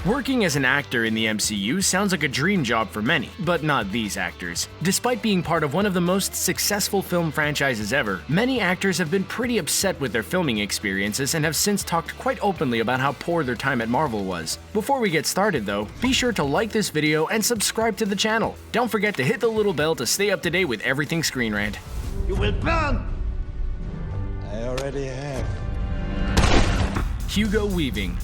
Working as an actor in the MCU sounds like a dream job for many, but not these actors. Despite being part of one of the most successful film franchises ever, many actors have been pretty upset with their filming experiences and have since talked quite openly about how poor their time at Marvel was. Before we get started though, be sure to like this video and subscribe to the channel. Don't forget to hit the little bell to stay up to date with everything Screen Rant. You will burn! I already have. Hugo Weaving.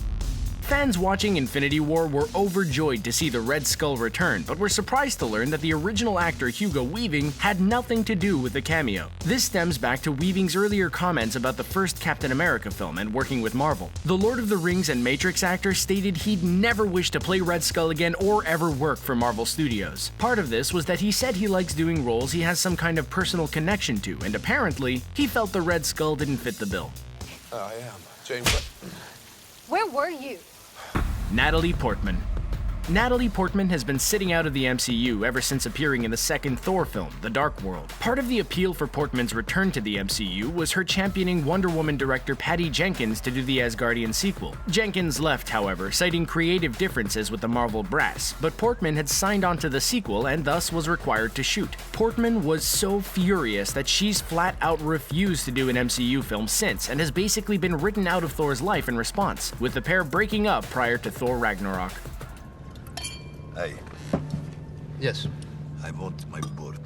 Fans watching Infinity War were overjoyed to see the Red Skull return, but were surprised to learn that the original actor Hugo Weaving had nothing to do with the cameo. This stems back to Weaving's earlier comments about the first Captain America film and working with Marvel. The Lord of the Rings and Matrix actor stated he'd never wish to play Red Skull again or ever work for Marvel Studios. Part of this was that he said he likes doing roles he has some kind of personal connection to, and apparently, he felt the Red Skull didn't fit the bill. I am. James. Where were you? Natalie Portman. Natalie Portman has been sitting out of the MCU ever since appearing in the second Thor film, The Dark World. Part of the appeal for Portman's return to the MCU was her championing Wonder Woman director Patty Jenkins to do the Asgardian sequel. Jenkins left, however, citing creative differences with the Marvel brass, but Portman had signed on to the sequel and thus was required to shoot. Portman was so furious that she's flat out refused to do an MCU film since and has basically been written out of Thor's life in response, with the pair breaking up prior to Thor Ragnarok. Hey, Yes. I want my board.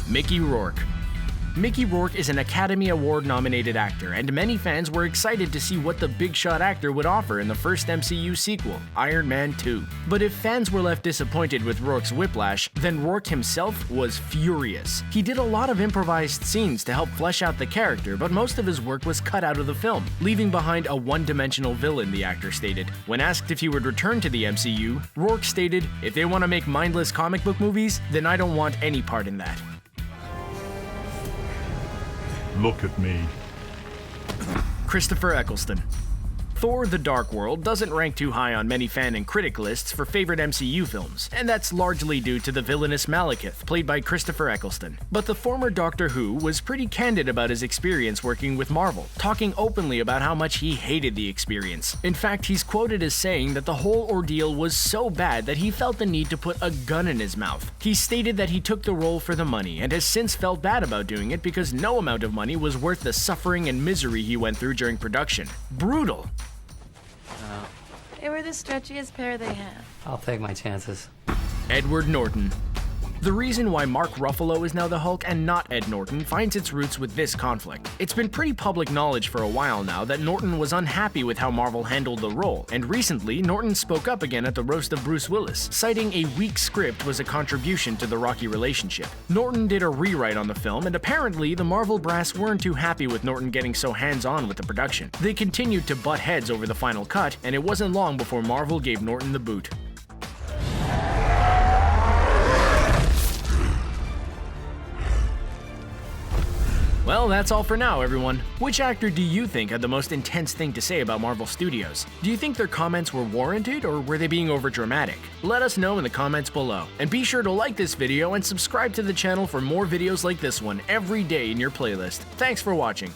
Mickey Rourke. Mickey Rourke is an Academy Award-nominated actor, and many fans were excited to see what the big-shot actor would offer in the first MCU sequel, Iron Man 2. But if fans were left disappointed with Rourke's whiplash, then Rourke himself was furious. He did a lot of improvised scenes to help flesh out the character, but most of his work was cut out of the film, leaving behind a one-dimensional villain, the actor stated. When asked if he would return to the MCU, Rourke stated, "If they want to make mindless comic book movies, then I don't want any part in that." Look at me. Christopher Eccleston. Thor The Dark World doesn't rank too high on many fan and critic lists for favorite MCU films, and that's largely due to the villainous Malekith, played by Christopher Eccleston. But the former Doctor Who was pretty candid about his experience working with Marvel, talking openly about how much he hated the experience. In fact, he's quoted as saying that the whole ordeal was so bad that he felt the need to put a gun in his mouth. He stated that he took the role for the money and has since felt bad about doing it because no amount of money was worth the suffering and misery he went through during production. Brutal. They were the stretchiest pair they had. I'll take my chances. Ed Norton. The reason why Mark Ruffalo is now the Hulk and not Ed Norton finds its roots with this conflict. It's been pretty public knowledge for a while now that Norton was unhappy with how Marvel handled the role, and recently Norton spoke up again at the roast of Bruce Willis, citing a weak script was a contribution to the rocky relationship. Norton did a rewrite on the film, and apparently the Marvel brass weren't too happy with Norton getting so hands-on with the production. They continued to butt heads over the final cut, and it wasn't long before Marvel gave Norton the boot. Well, that's all for now, everyone. Which actor do you think had the most intense thing to say about Marvel Studios? Do you think their comments were warranted, or were they being overdramatic? Let us know in the comments below. And be sure to like this video and subscribe to the channel for more videos like this one every day in your playlist. Thanks for watching.